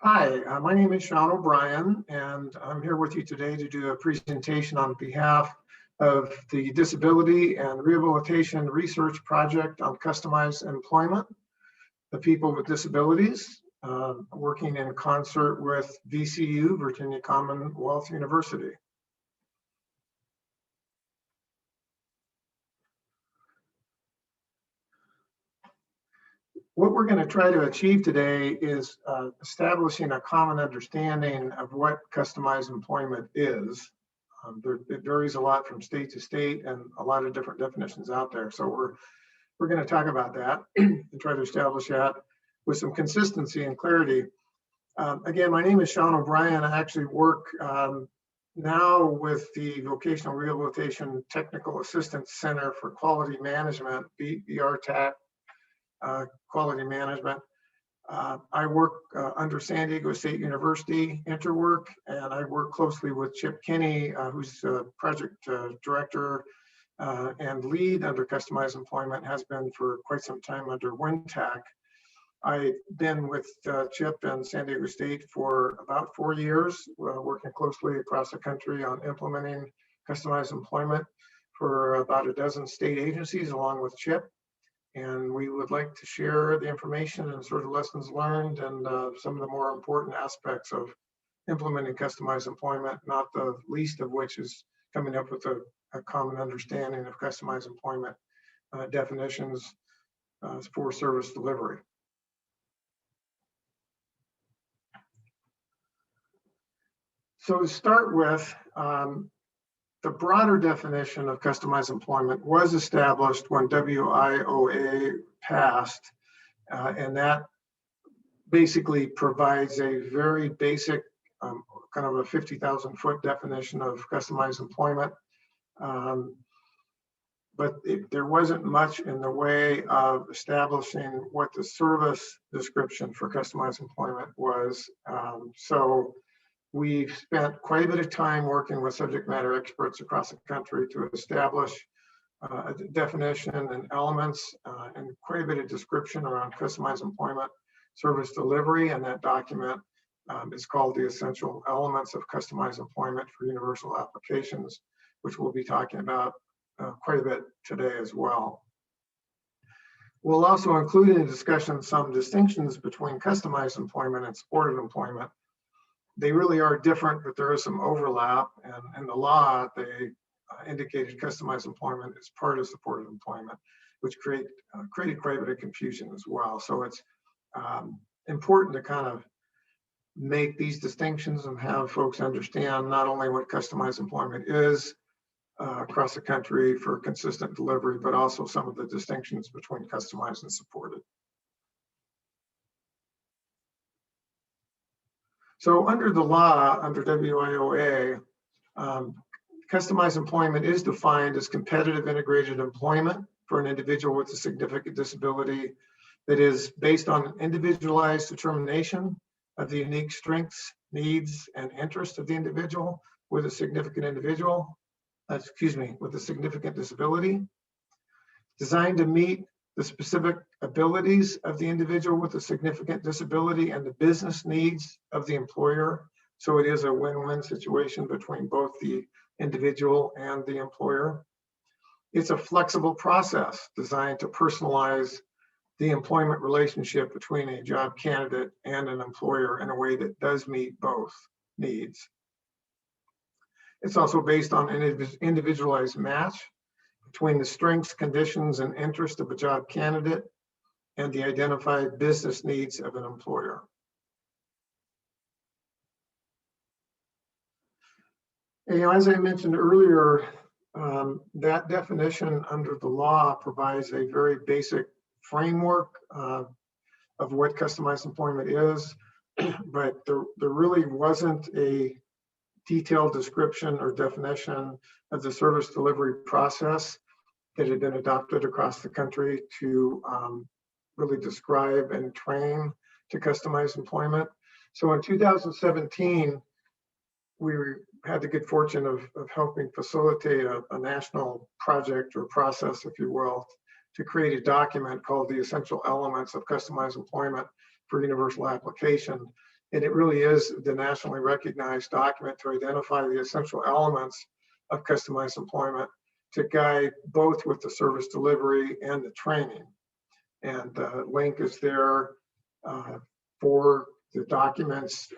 Hi, my name is Sean O'Brien, and I'm here with you today to do a presentation on behalf of the Disability and Rehabilitation Research Project on Customized Employment, the people with disabilities, working in concert with VCU, Virginia Commonwealth University. What we're going to try to achieve today is establishing a common understanding of what customized employment is. It varies a lot from state to state and a lot of different definitions out there. So we're going to talk about that and try to establish that with some consistency and clarity. Again, my name is Sean O'Brien. I actually work now with the Vocational Rehabilitation Technical Assistance Center for Quality Management, VRTAC. Quality management. I work under San Diego State University Interwork, and I work closely with Chip Kinney, who's project director and lead under customized employment, has been for quite some time under WinTAC. I've been with Chip and San Diego State for about 4 years, working closely across the country on implementing customized employment for about a dozen state agencies along with Chip. And we would like to share the information and sort of lessons learned and some of the more important aspects of implementing customized employment, not the least of which is coming up with a common understanding of customized employment definitions for service delivery. So to start with, the broader definition of customized employment was established when WIOA passed, and that basically provides a very basic, kind of a 50,000-foot definition of customized employment. But there wasn't much in the way of establishing what the service description for customized employment was. So we've spent quite a bit of time working with subject matter experts across the country to establish a definition and elements and quite a bit of description around customized employment service delivery. And that document is called the Essential Elements of Customized Employment for Universal Applications, which we'll be talking about quite a bit today as well. We'll also include in the discussion some distinctions between customized employment and supported employment. They really are different, but there is some overlap. And in the law, they indicated customized employment is part of supported employment, which created quite a bit of confusion as well. So it's important to kind of make these distinctions and have folks understand not only what customized employment is across the country for consistent delivery, but also some of the distinctions between customized and supported. So under the law, under WIOA, customized employment is defined as competitive integrated employment for an individual with a significant disability that is based on individualized determination of the unique strengths, needs, and interests of the individual with a significant with a significant disability, designed to meet the specific abilities of the individual with a significant disability and the business needs of the employer. So it is a win-win situation between both the individual and the employer. It's a flexible process designed to personalize the employment relationship between a job candidate and an employer in a way that does meet both needs. It's also based on an individualized match between the strengths, conditions, and interests of a job candidate and the identified business needs of an employer. And, as I mentioned earlier, that definition under the law provides a very basic framework of what customized employment is, but there really wasn't a detailed description or definition of the service delivery process that had been adopted across the country to really describe and train to customized employment. So in 2017, we had the good fortune of helping facilitate a national project or process, if you will, to create a document called the Essential Elements of Customized Employment for Universal Application. And it really is the nationally recognized document to identify the essential elements of customized employment to guide both with the service delivery and the training. And the link is there for the documents,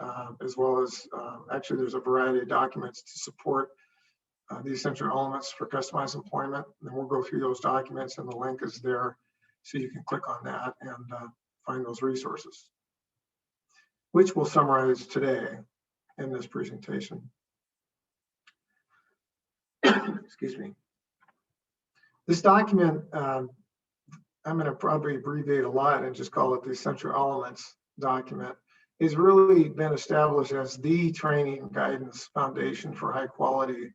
as well as actually there's a variety of documents to support the essential elements for customized employment. And we'll go through those documents, and the link is there so you can click on that and find those resources, which we'll summarize today in this presentation. Excuse me. This document, I'm going to probably abbreviate a lot and just call it the essential elements document, has really been established as the training guidance foundation for high quality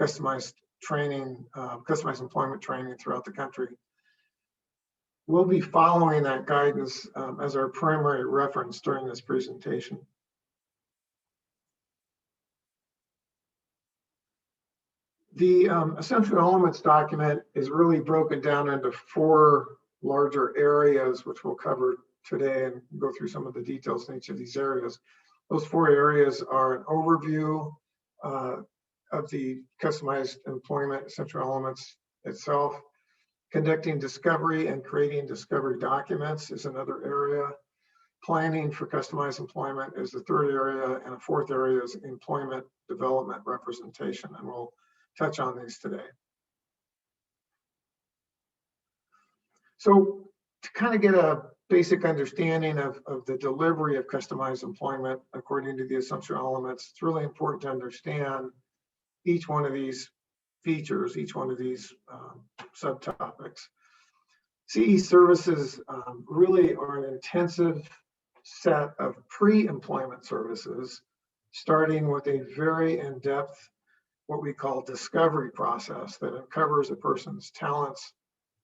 customized training, customized employment training throughout the country. We'll be following that guidance as our primary reference during this presentation. The essential elements document is really broken down into 4 larger areas, which we'll cover today and go through some of the details in each of these areas. Those 4 areas are an overview of the customized employment essential elements itself. Conducting discovery and creating discovery documents is another area. Planning for customized employment is the 3rd area, and a 4th area is employment development representation, and we'll touch on these today. So to kind of get a basic understanding of the delivery of customized employment according to the essential elements, it's really important to understand each one of these features, each one of these subtopics. CE services really are an intensive set of pre-employment services, starting with a very in-depth, what we call discovery process that uncovers a person's talents,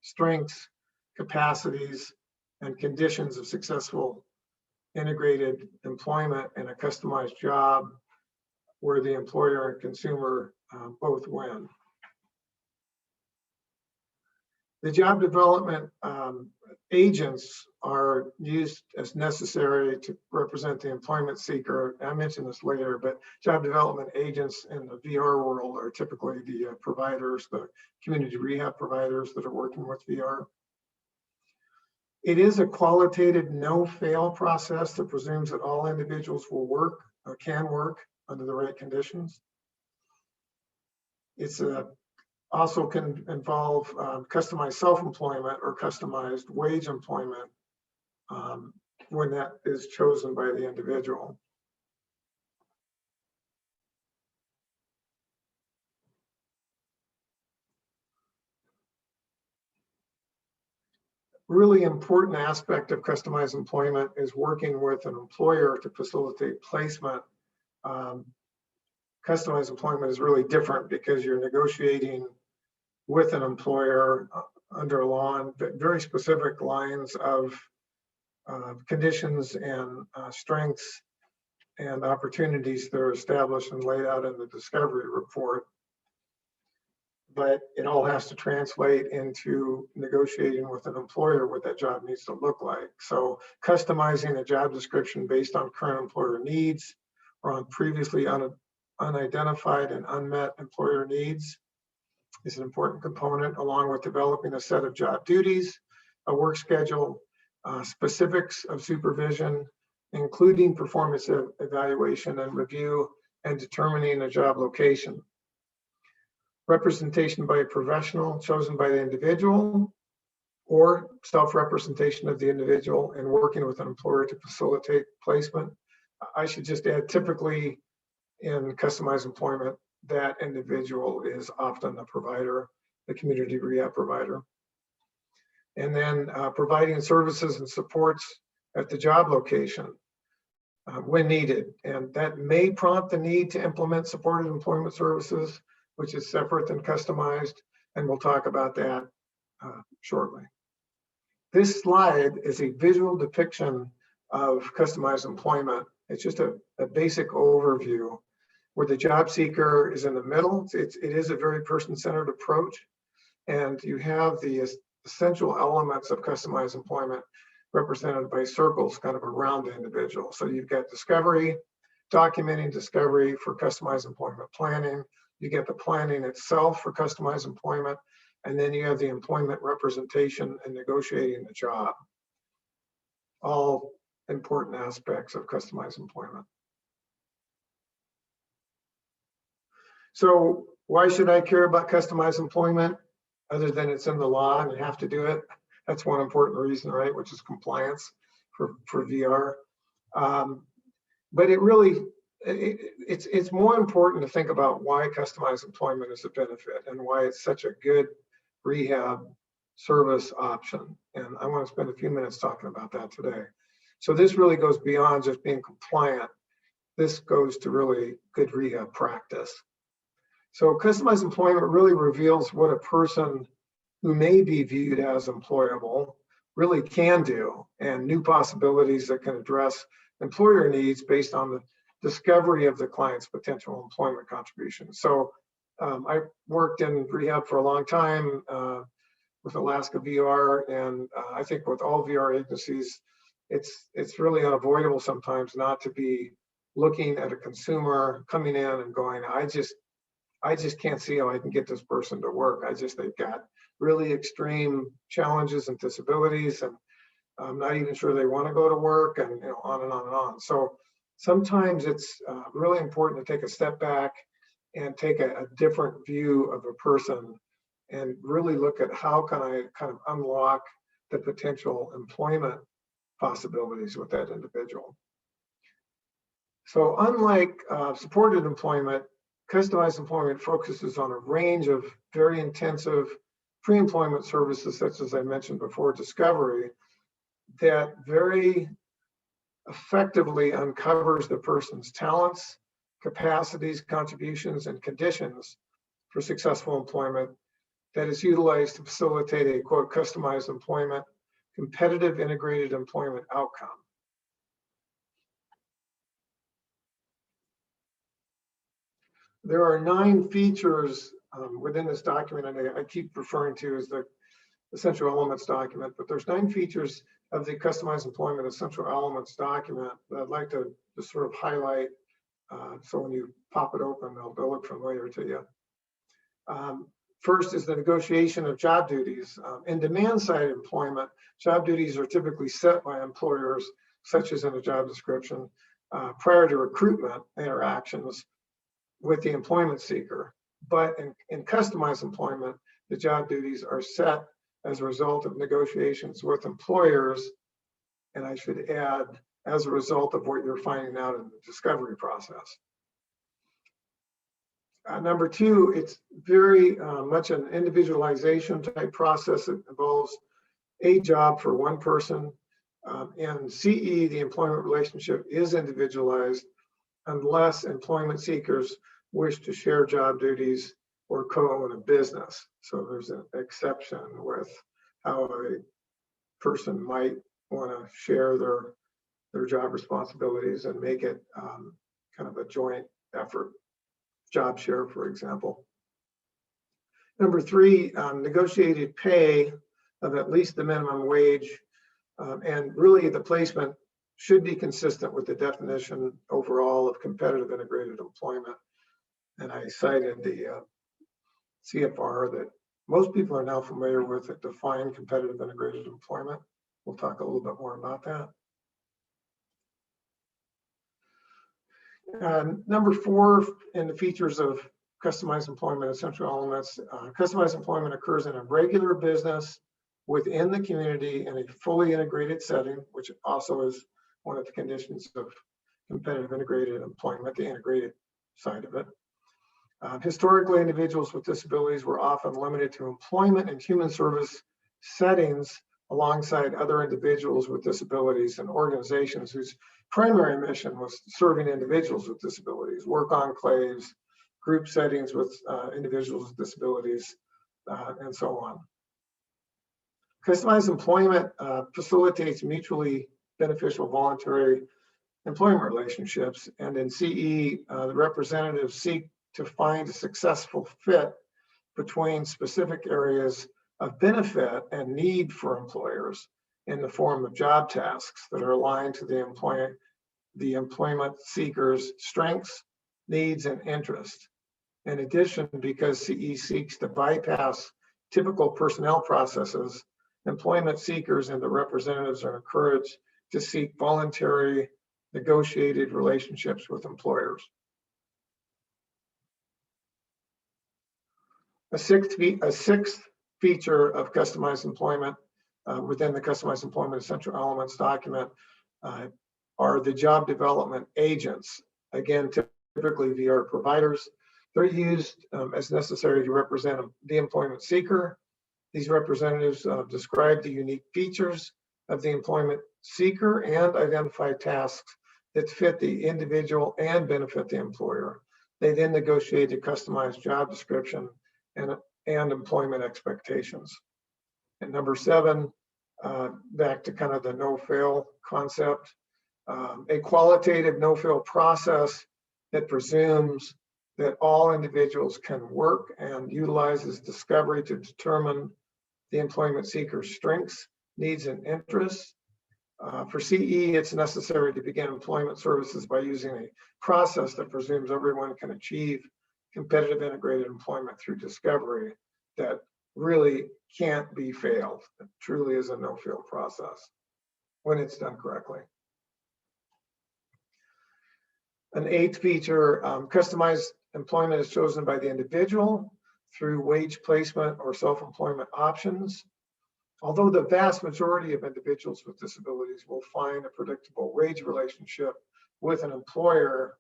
strengths, capacities, and conditions of successful integrated employment in a customized job where the employer and consumer both win. The job development agents are used as necessary to represent the employment seeker. I mentioned this later, but job development agents in the VR world are typically the providers, the community rehab providers that are working with VR. It is a qualitative no-fail process that presumes that all individuals will work or can work under the right conditions. It's also can involve customized self-employment or customized wage employment when that is chosen by the individual. Really important aspect of customized employment is working with an employer to facilitate placement. Customized employment is really different because you're negotiating with an employer under a law on very specific lines of conditions and strengths and opportunities that are established and laid out in the discovery report. But it all has to translate into negotiating with an employer what that job needs to look like. So customizing a job description based on current employer needs or on previously unidentified and unmet employer needs is an important component, along with developing a set of job duties, a work schedule, specifics of supervision, including performance evaluation and review, and determining a job location. Representation by a professional chosen by the individual, or self-representation of the individual and working with an employer to facilitate placement. I should just add, typically in customized employment, that individual is often the provider, the community rehab provider. And then providing services and supports at the job location when needed. And that may prompt the need to implement supported employment services, which is separate than customized, and we'll talk about that shortly. This slide is a visual depiction of customized employment. It's just a basic overview where the job seeker is in the middle. It is a very person-centered approach, and you have the essential elements of customized employment represented by circles kind of around the individual. So you've got discovery, documenting discovery for customized employment planning. You get the planning itself for customized employment, and then you have the employment representation and negotiating the job. All important aspects of customized employment. So why should I care about customized employment other than it's in the law and you have to do it? That's one important reason, right? Which is compliance for VR. But it really, it's more important to think about why customized employment is a benefit and why it's such a good rehab service option. And I want to spend a few minutes talking about that today. So this really goes beyond just being compliant. This goes to really good rehab practice. So customized employment really reveals what a person who may be viewed as employable really can do, and new possibilities that can address employer needs based on the discovery of the client's potential employment contributions. So I worked in rehab for a long time with Alaska VR, and I think with all VR agencies, it's really unavoidable sometimes not to be looking at a consumer coming in and going, I just can't see how I can get this person to work. They've got really extreme challenges and disabilities, and I'm not even sure they want to go to work, and on and on and on. So sometimes it's really important to take a step back and take a different view of a person and really look at how can I kind of unlock the potential employment possibilities with that individual. So unlike supported employment, customized employment focuses on a range of very intensive pre-employment services, such as I mentioned before, discovery, that very effectively uncovers the person's talents, capacities, contributions, and conditions for successful employment that is utilized to facilitate a, quote, customized employment, competitive integrated employment outcome. There are 9 features within this document, and I keep referring to as the essential elements document, but there's 9 features of the customized employment essential elements document that I'd like to just sort of highlight. So when you pop it open, they'll look familiar to you. First is the negotiation of job duties. In demand-side employment, job duties are typically set by employers, such as in a job description, prior to recruitment interactions with the employment seeker. But in customized employment, the job duties are set as a result of negotiations with employers, and I should add, as a result of what you're finding out in the discovery process. Number 2, it's very much an individualization type process. It involves a job for one person. In CE, the employment relationship is individualized unless employment seekers wish to share job duties or co-own a business. So there's an exception with how a person might want to share their job responsibilities and make it kind of a joint effort, job share, for example. Number 3, negotiated pay of at least the minimum wage, and really the placement should be consistent with the definition overall of competitive integrated employment. And I cited the CFR that most people are now familiar with that define competitive integrated employment. We'll talk a little bit more about that. Number 4, in the features of customized employment essential elements, customized employment occurs in a regular business within the community in a fully integrated setting, which also is one of the conditions of competitive integrated employment, the integrated side of it. Historically, individuals with disabilities were often limited to employment and human service settings alongside other individuals with disabilities and organizations whose primary mission was serving individuals with disabilities, work enclaves, group settings with individuals with disabilities, and so on. Customized employment facilitates mutually beneficial voluntary employment relationships, and in CE, the representatives seek to find a successful fit between specific areas of benefit and need for employers in the form of job tasks that are aligned to the employment seeker's strengths, needs, and interests. In addition, because CE seeks to bypass typical personnel processes, employment seekers and the representatives are encouraged to seek voluntary negotiated relationships with employers. A sixth feature of customized employment within the customized employment essential elements document are the job development agents. Again, typically via providers. They're used as necessary to represent the employment seeker. These representatives describe the unique features of the employment seeker and identify tasks that fit the individual and benefit the employer. They then negotiate a customized job description and employment expectations. And number 7, back to kind of the no-fail concept, a qualitative no-fail process that presumes that all individuals can work and utilizes discovery to determine the employment seeker's strengths, needs, and interests. For CE, it's necessary to begin employment services by using a process that presumes everyone can achieve competitive integrated employment through discovery that really can't be failed. It truly is a no-fail process when it's done correctly. An 8th feature, customized employment is chosen by the individual through wage placement or self-employment options. Although the vast majority of individuals with disabilities will find a predictable wage relationship with an employer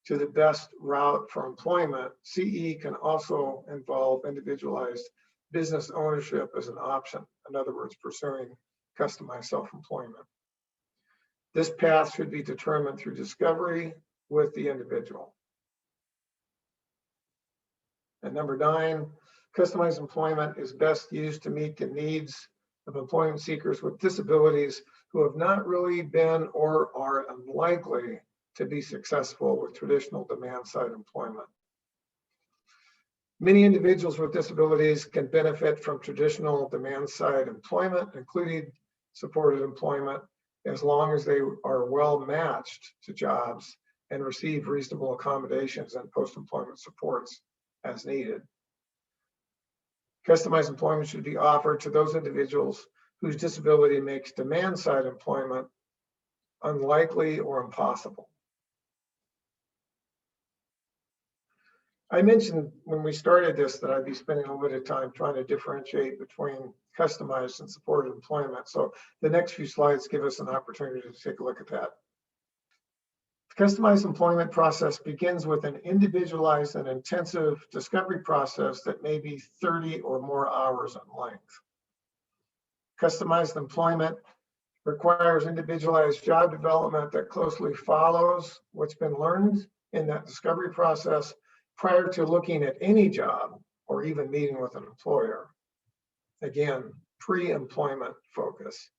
to the best route for employment, CE can also involve individualized business ownership as an option. In other words, pursuing customized self-employment. This path should be determined through discovery with the individual. And number 9, customized employment is best used to meet the needs of employment seekers with disabilities who have not really been or are unlikely to be successful with traditional demand-side employment. Many individuals with disabilities can benefit from traditional demand-side employment, including supported employment, as long as they are well matched to jobs and receive reasonable accommodations and post-employment supports as needed. Customized employment should be offered to those individuals whose disability makes demand-side employment unlikely or impossible. I mentioned when we started this that I'd be spending a little bit of time trying to differentiate between customized and supported employment. So the next few slides give us an opportunity to take a look at that. The customized employment process begins with an individualized and intensive discovery process that may be 30 or more hours in length. Customized employment requires individualized job development that closely follows what's been learned in that discovery process prior to looking at any job or even meeting with an employer. Again, pre-employment focus.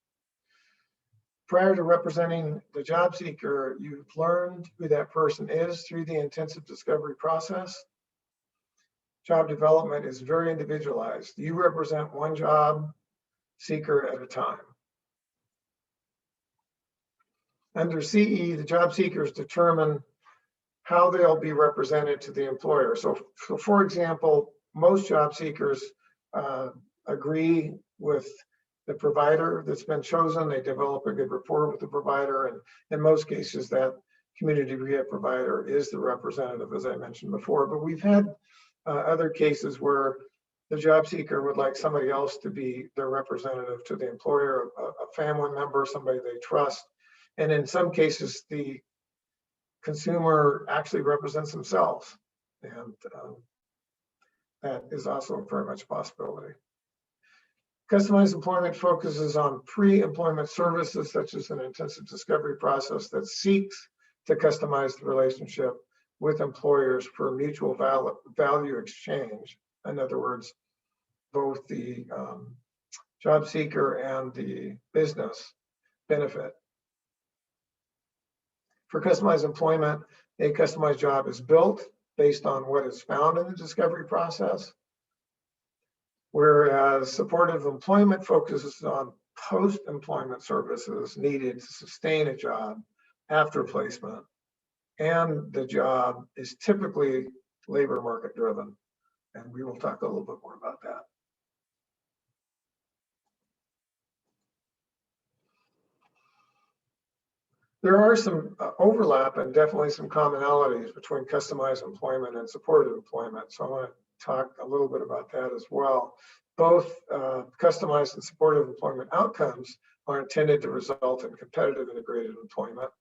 Prior to representing the job seeker, you've learned who that person is through the intensive discovery process. Job development is very individualized. You represent one job seeker at a time. Under CE, the job seekers determine how they'll be represented to the employer. So for example, most job seekers agree with the provider that's been chosen. They develop a good rapport with the provider, and in most cases that community rehab provider is the representative, as I mentioned before. But we've had other cases where the job seeker would like somebody else to be their representative to the employer, a family member, somebody they trust. And in some cases, the consumer actually represents themselves. And that is also very much a possibility. Customized employment focuses on pre-employment services, such as an intensive discovery process that seeks to customize the relationship with employers for mutual value exchange. In other words, both the job seeker and the business benefit. For customized employment, a customized job is built based on what is found in the discovery process, whereas supportive employment focuses on post-employment services needed to sustain a job after placement, and the job is typically labor market driven. And we will talk a little bit more about that. There are some overlap and definitely some commonalities between customized employment and supported employment. So I want to talk a little bit about that as well. Both customized and supportive employment outcomes are intended to result in competitive integrated employment,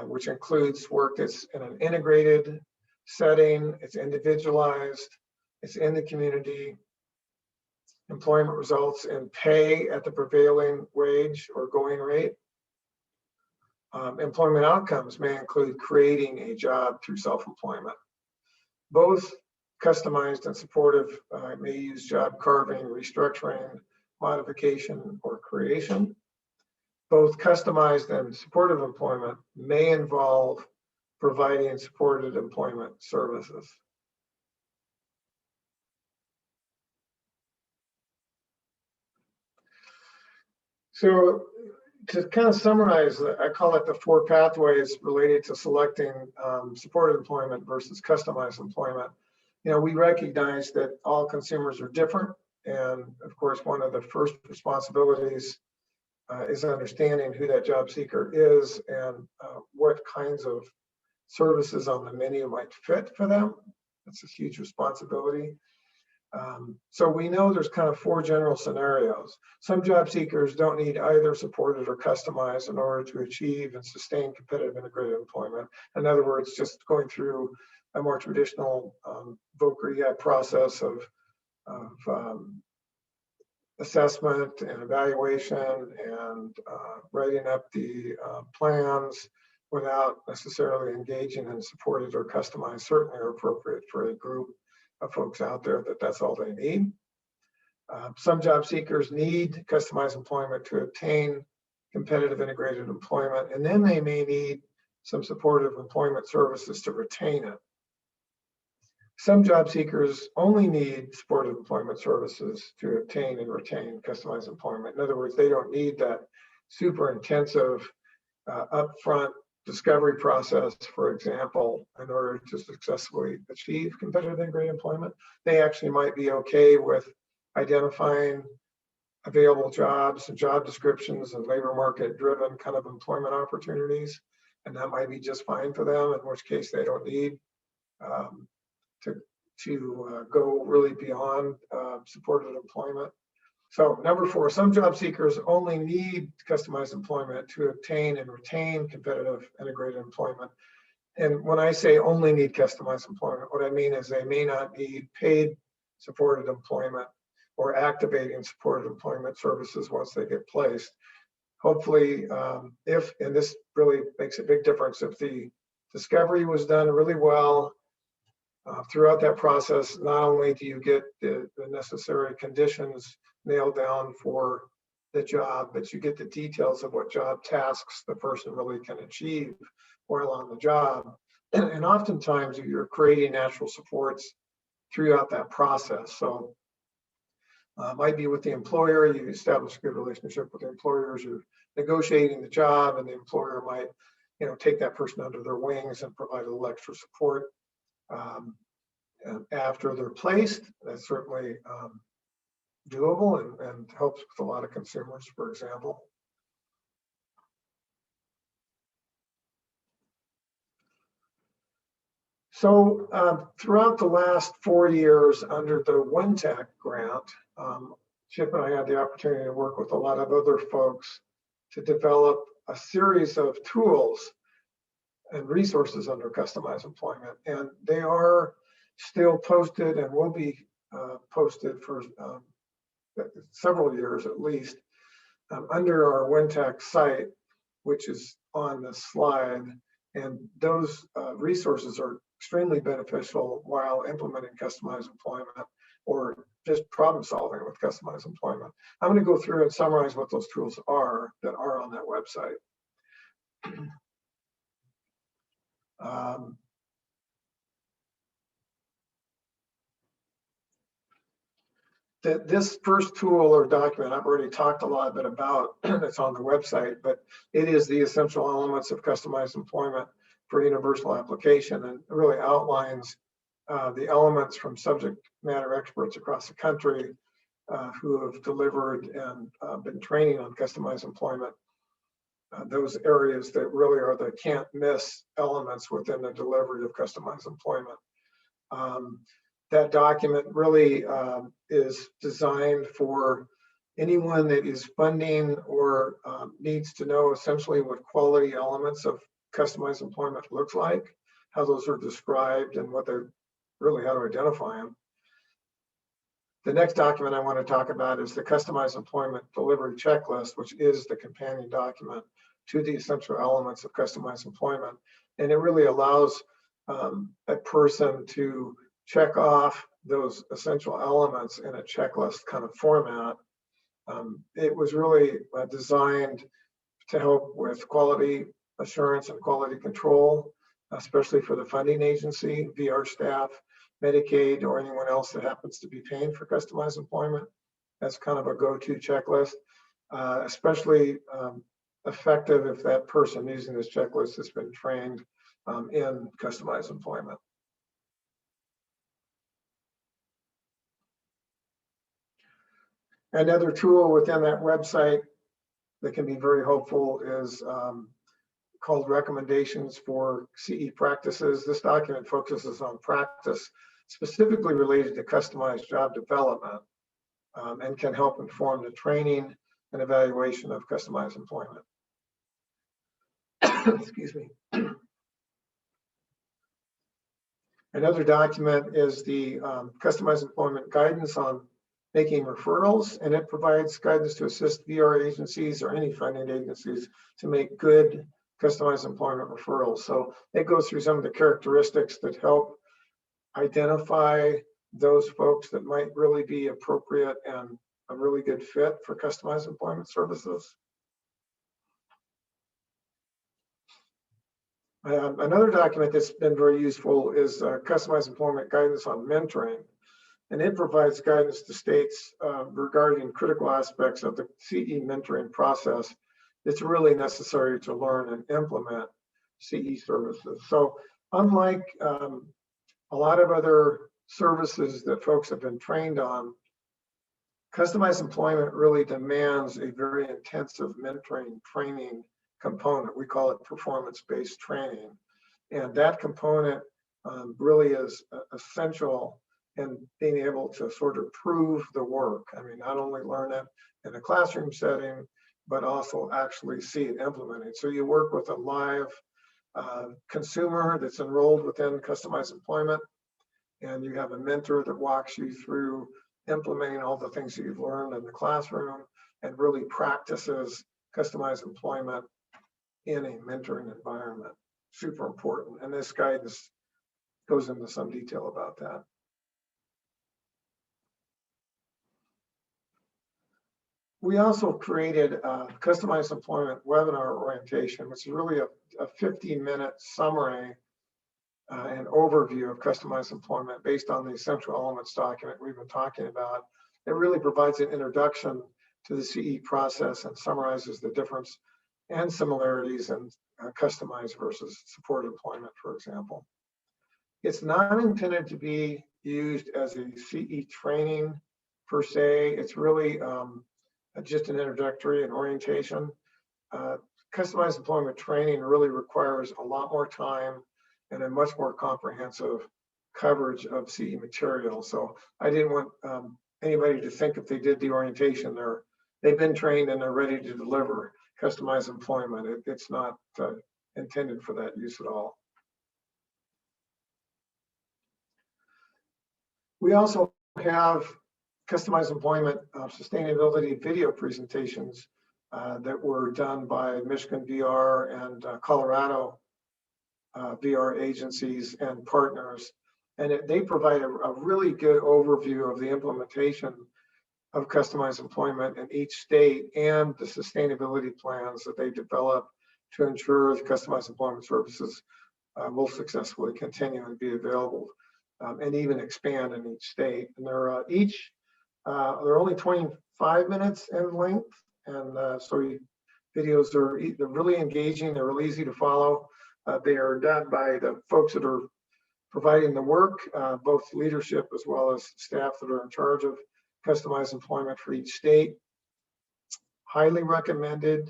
which includes work that's in an integrated setting, it's individualized, it's in the community. Employment results in pay at the prevailing wage or going rate. Employment outcomes may include creating a job through self-employment. Both customized and supportive may use job carving, restructuring, modification, or creation. Both customized and supportive employment may involve providing supported employment services. So to kind of summarize, I call it the 4 pathways related to selecting supported employment versus customized employment. You know, we recognize that all consumers are different. And of course, one of the first responsibilities is understanding who that job seeker is and what kinds of services on the menu might fit for them. That's a huge responsibility. So we know there's kind of 4 general scenarios. Some job seekers don't need either supported or customized in order to achieve and sustain competitive integrated employment. In other words, just going through a more traditional VOC process of assessment and evaluation and writing up the plans without necessarily engaging in supported or customized certainly are appropriate for a group of folks out there that's all they need. Some job seekers need customized employment to obtain competitive integrated employment, and then they may need some supportive employment services to retain it. Some job seekers only need supportive employment services to obtain and retain customized employment. In other words, they don't need that super intensive upfront discovery process, for example, in order to successfully achieve competitive integrated employment. They actually might be okay with identifying available jobs and job descriptions and labor market driven kind of employment opportunities, and that might be just fine for them, in which case they don't need to go really beyond supported employment. So number 4, some job seekers only need customized employment to obtain and retain competitive integrated employment. And when I say only need customized employment, what I mean is they may not need paid supported employment or activating supported employment services once they get placed. Hopefully, and this really makes a big difference, if the discovery was done really well, throughout that process, not only do you get the necessary conditions nailed down for the job, but you get the details of what job tasks the person really can achieve while on the job. And oftentimes you're creating natural supports throughout that process. So might be with the employer, you establish a good relationship with the employers, you're negotiating the job, and the employer might, take that person under their wings and provide a little extra support. After they're placed, that's certainly doable and helps with a lot of consumers, for example. So throughout the last 4 years under the WinTech grant, Chip and I had the opportunity to work with a lot of other folks to develop a series of tools and resources under customized employment. And they are still posted and will be posted for several years at least under our WinTech site, which is on the slide. And those resources are extremely beneficial while implementing customized employment or just problem solving with customized employment. I'm going to go through and summarize what those tools are that are on that website. This first tool or document I've already talked a lot bit about. It's on the website, but it is the essential elements of customized employment for universal application, and really outlines the elements from subject matter experts across the country who have delivered and been training on customized employment. Those areas that really are the can't miss elements within the delivery of customized employment. That document really is designed for anyone that is funding or needs to know essentially what quality elements of customized employment looks like, how those are described, and what they're really, how to identify them. The next document I want to talk about is the Customized Employment Delivery Checklist, which is the companion document to the essential elements of customized employment. And it really allows a person to check off those essential elements in a checklist kind of format. It was really designed to help with quality assurance and quality control, especially for the funding agency, VR staff, Medicaid, or anyone else that happens to be paying for customized employment. That's kind of a go-to checklist, especially effective if that person using this checklist has been trained in customized employment. Another tool within that website that can be very helpful is called Recommendations for CE Practices. This document focuses on practice specifically related to customized job development and can help inform the training and evaluation of customized employment. Excuse me. Another document is the Customized Employment Guidance on Making Referrals, and it provides guidance to assist VR agencies or any funding agencies to make good customized employment referrals. So it goes through some of the characteristics that help identify those folks that might really be appropriate and a really good fit for customized employment services. Another document that's been very useful is Customized Employment Guidance on Mentoring, and it provides guidance to states regarding critical aspects of the CE mentoring process that's really necessary to learn and implement CE services. So unlike a lot of other services that folks have been trained on, customized employment really demands a very intensive mentoring training component. We call it performance-based training. And that component really is essential in being able to sort of prove the work. I mean, not only learn it in a classroom setting, but also actually see it implemented. So you work with a live consumer that's enrolled within customized employment, and you have a mentor that walks you through implementing all the things that you've learned in the classroom and really practices customized employment in a mentoring environment. Super important. And this guidance goes into some detail about that. We also created a customized employment webinar orientation, which is really a 50-minute summary and overview of customized employment based on the essential elements document we've been talking about. It really provides an introduction to the CE process and summarizes the difference and similarities in customized versus support employment, for example. It's not intended to be used as a CE training per se. It's really just an introductory and orientation. Customized employment training really requires a lot more time and a much more comprehensive coverage of CE material. So I didn't want anybody to think if they did the orientation, they've been trained and they're ready to deliver customized employment. It's not intended for that use at all. We also have customized employment sustainability video presentations that were done by Michigan VR and Colorado VR agencies and partners. And they provide a really good overview of the implementation of customized employment in each state and the sustainability plans that they develop to ensure the customized employment services will successfully continue and be available and even expand in each state. And they're each They're only 25 minutes in length, and videos they're really engaging. They're really easy to follow. They are done by the folks that are providing the work, both leadership as well as staff that are in charge of customized employment for each state. Highly recommended.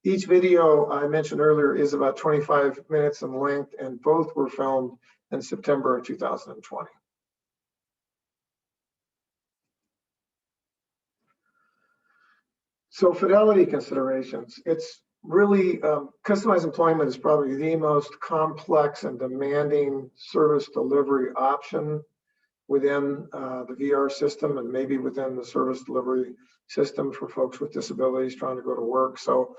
Each video I mentioned earlier is about 25 minutes in length, and both were filmed in September of 2020. So Fidelity Considerations, it's really, customized employment is probably the most complex and demanding service delivery option within the VR system, and maybe within the service delivery system for folks with disabilities trying to go to work. So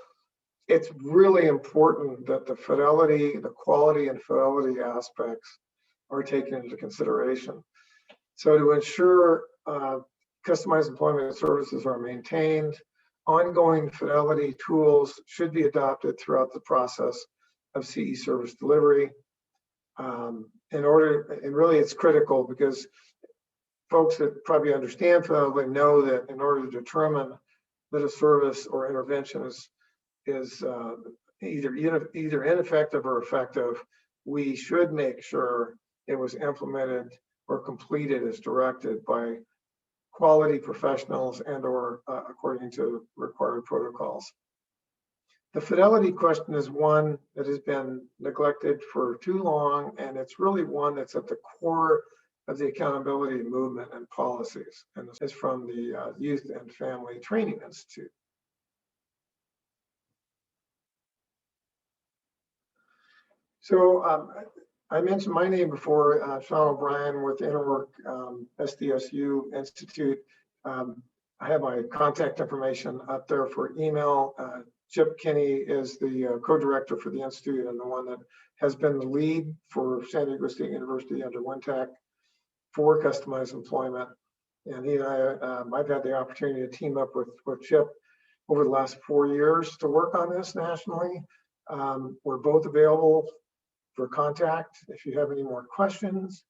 it's really important that the fidelity, the quality and fidelity aspects are taken into consideration. So to ensure customized employment services are maintained, ongoing fidelity tools should be adopted throughout the process of CE service delivery. And really it's critical because folks that probably understand fidelity know that in order to determine that a service or intervention is either ineffective or effective, we should make sure it was implemented or completed as directed by quality professionals and or according to required protocols. The fidelity question is one that has been neglected for too long, and it's really one that's at the core of the accountability movement and policies. And this is from the Youth and Family Training Institute. So I mentioned my name before, Sean O'Brien with Interwork SDSU Institute. I have my contact information up there for email. Chip Kinney is the co-director for the Institute and the one that has been the lead for San Diego State University under WinTech for customized employment. And he and I've had the opportunity to team up with Chip over the last 4 years to work on this nationally. We're both available for contact. If you have any more questions,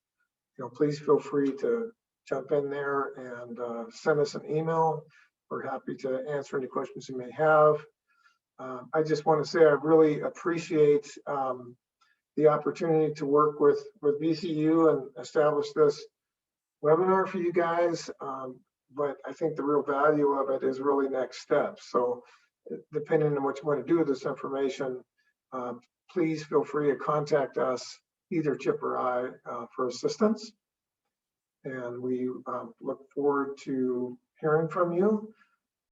please feel free to jump in there and send us an email. We're happy to answer any questions you may have. I just want to say I really appreciate the opportunity to work with VCU and establish this webinar for you guys. But I think the real value of it is really next steps. So depending on what you want to do with this information, please feel free to contact us, either Chip or I, for assistance. And we look forward to hearing from you.